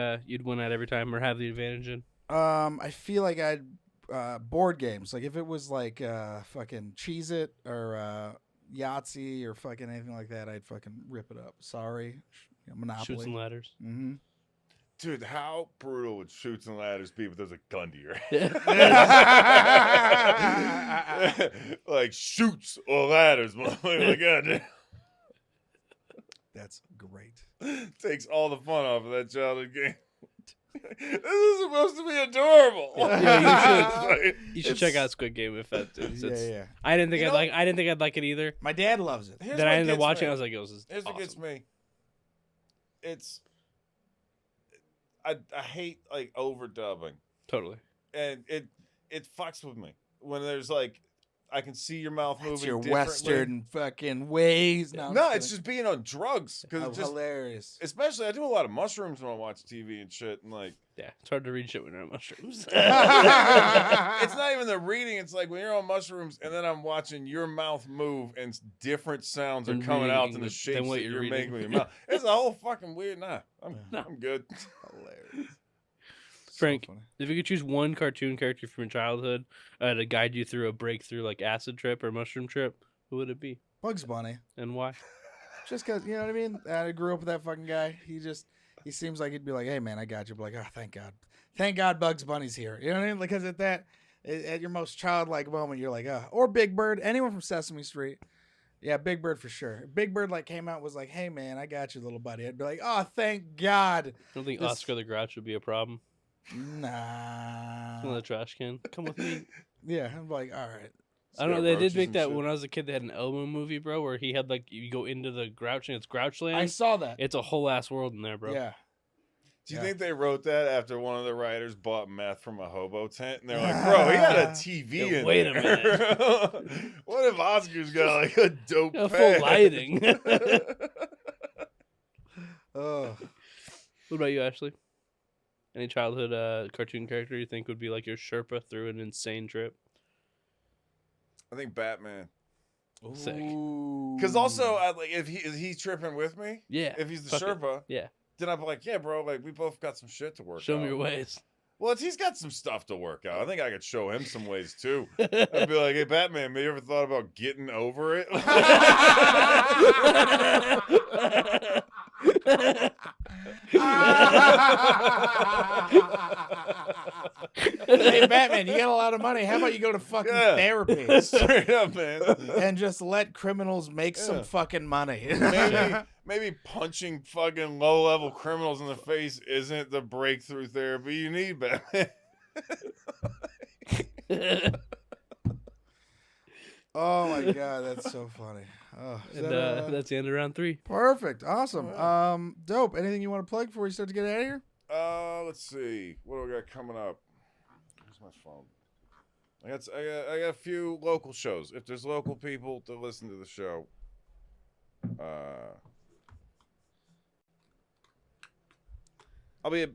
win at every time or have the advantage in? I feel like I'd board games. Like if it was like fucking Cheez-It or Yahtzee or fucking anything like that, I'd fucking rip it up. Sorry, Monopoly. Shoots and ladders. Mm-hmm. Dude, how brutal would Shoots and Ladders be if there's a gun to your Yeah. head? Like Shoots or Ladders, motherfucker. Like, goddamn. That's great. Takes all the fun off of that childhood game. This is supposed to be adorable. Yeah, you should check out Squid Game if it's Yeah. I didn't think You I'd know- I didn't think I'd like it either. My dad loves it. Here's Then what I ended up gets watching. me. I was like, "Yo, this is Here's what awesome." gets me. It's I hate like overdubbing, Totally. and it fucks with me when there's like I can see your mouth That's moving. your differently. Western fucking ways. No, No, it's just being on drugs because oh, it's just. hilarious. Especially, I do a lot of mushrooms when I watch TV and shit, and like Yeah, it's hard to read shit when you're on mushrooms. it's not even the reading. It's like when you're on mushrooms, and then I'm watching your mouth move, and different sounds are And coming out in reading the than shapes what that you're you're reading. making with your mouth. It's a whole fucking weird. Nah, I'm good. Hilarious. Frank, So funny. if you could choose one cartoon character from your childhood to guide you through a breakthrough like acid trip or mushroom trip, who would it be Bugs Bunny. and why? Just because, you know what I mean? I grew up with that fucking guy. He seems like he'd be like, hey, man, I got you. Be like, oh, thank God. Thank God Bugs Bunny's here. You know what I mean? Because at your most childlike moment, you're like, oh. Or Big Bird. Anyone from Sesame Street. Yeah, Big Bird for sure. Big Bird like came out was like, hey, man, I got you, little buddy. I'd be like, oh, thank God. I don't think This- Oscar the Grouch would be a problem. Nah. Smell the trash can. Come with me. Yeah, I'm like, all right. I don't know. They did Roaches make and that shit. when I was a kid. They had an Elmo movie, bro, where he had like you go into the Grouch and it's Grouchland. I saw that. It's a whole ass world in there, bro. Yeah. Do you Yeah. think they wrote that after one of the writers bought meth from a hobo tent? And they're like, bro, he had a TV Yeah, in wait a there. What if Oscar's got like a dope A full pad? lighting. Oh. What about you, Ashley? Any childhood cartoon character you think would be like your Sherpa through an insane trip? I think Batman. Sick. Because also, like, if he's tripping with me, Yeah. if he's the Fuck it. Sherpa, Yeah. then I'm like, yeah, bro, like we both got some shit to work Show out. me your ways. Well, he's got some stuff to work out. I think I could show him some ways too. I'd be like, "Hey, Batman, have you ever thought about getting over it?" Hey, Batman, you got a lot of money. How about you go to fucking therapy? Straight up, man. And just let criminals make some fucking money. Maybe punching fucking low-level criminals in the face isn't the breakthrough therapy you need, Batman. Oh my god, that's so funny. Oh, that's the end of round 3. Perfect, awesome. Right. Dope. Anything you want to plug before we start to get out of here? Let's see. What do we got coming up? Where's my phone? I got a few local shows. If there's local people to listen to the show, I'll be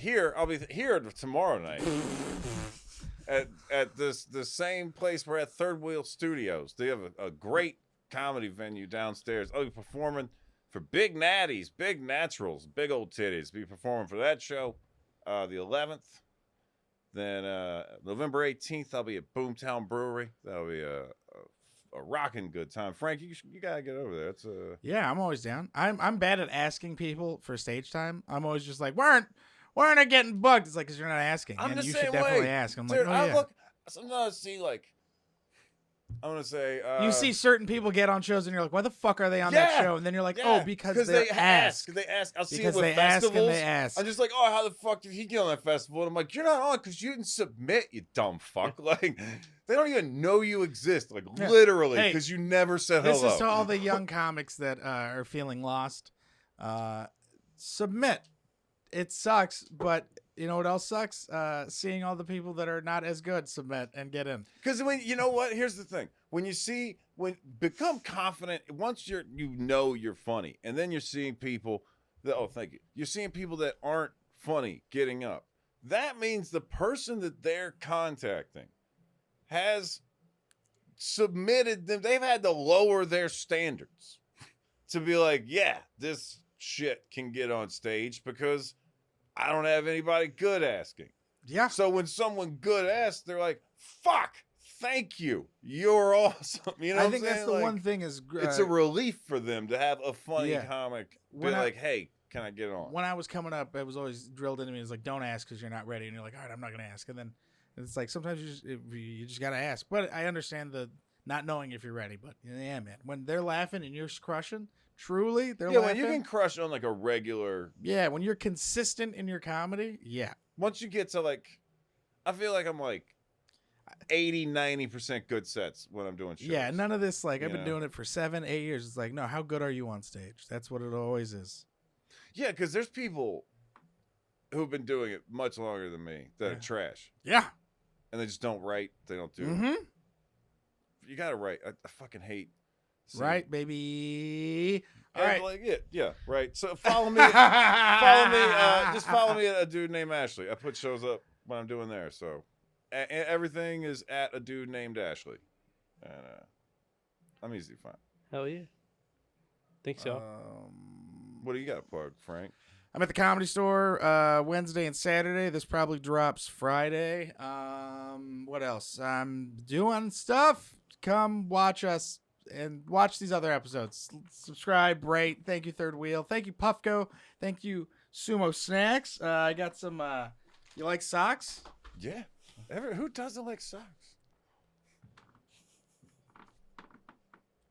here tomorrow night at the same place we're at, Third Wheel Studios. They have a great comedy venue downstairs. I'll be performing for Big Natties, Big Naturals, Big Old Titties. Be performing for that show the 11th. Then November 18th, I'll be at Boomtown Brewery. That'll be a rocking good time. Frank, you gotta get over there. Yeah, I'm always down. I'm bad at asking people for stage time. I'm always just like, why aren't I getting booked? It's like, because you're not asking. I'm and the you same should definitely way. ask. I'm Dude, like, oh, yeah. Sometimes see like, I'm gonna say you see certain people get on shows and you're like, why the fuck are they on that show? And then you're like, oh, because they ask. They ask. I'll see it Because with they ask festivals. and they ask. I'm just like, oh, how the fuck did he get on that festival? And I'm like, you're not on because you didn't submit, you dumb fuck. Like, they don't even know you exist. Like, literally, because you never said hello. This is to all the young comics that are feeling lost. Submit. It sucks, but you know what else sucks? Seeing all the people that are not as good submit and get in. Because when you know what, here's the thing: when become confident, once you know you're funny, and then you're seeing people that thank you, you're seeing people that aren't funny getting up. That means the person that they're contacting has submitted them. They've had to lower their standards to be like, yeah, this shit can get on stage because I don't have anybody good asking. Yeah. So when someone good asks, they're like, fuck, thank you. You're awesome. You know I what think I'm that's saying? the one thing is it's a relief for them to have a funny comic be When like, hey, can I get on? When I was coming up, it was always drilled into me. It's like, don't ask because you're not ready. And you're like, all right, I'm not going to ask. And then it's like, sometimes you just got to ask. But I understand the not knowing if you're ready. But yeah, man, when they're laughing and you're crushing, truly, they're laughing. When you can crush on like a regular. Yeah, when you're consistent in your comedy, yeah. Once you get to like, I feel like I'm like 80-90% good sets when I'm doing shows. Yeah, none of this, like, I've been doing it for 7-8 years. It's like, no, how good are you on stage? That's what it always is. Yeah, because there's people who've been doing it much longer than me that are trash. Yeah. And they just don't write. They don't do it. You got to write. I fucking hate. Right, baby. All right. Like, yeah, right. So follow me. Just follow me at a dude named Ashely. I put shows up when I'm doing there. So everything is at a dude named Ashely. And I'm easy to find. Hell yeah. Thanks, y'all. What do you got to plug, Frank? I'm at the Comedy Store Wednesday and Saturday. This probably drops Friday. What else? I'm doing stuff. Come watch us and watch these other episodes. Subscribe, rate. Thank you, Third Wheel. Thank you, Puffco. Thank you, Sumo Snacks. I got some. You like socks? Yeah. Who doesn't like socks?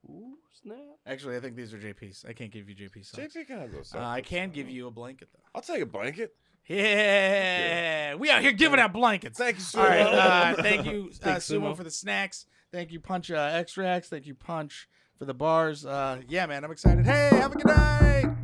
Ooh, snap. Actually, I think these are JP's. I can't give you JP socks. JP can have those socks. I can give you a blanket, though. I'll take a blanket. Yeah. We out here giving out blankets. Thank you, Sumo. All right. Thank you, Thanks, Sumo, Sumo, for the snacks. Thank you, Punch Extracts. Thank you, Punch, for the bars. Yeah, man, I'm excited. Hey, have a good night.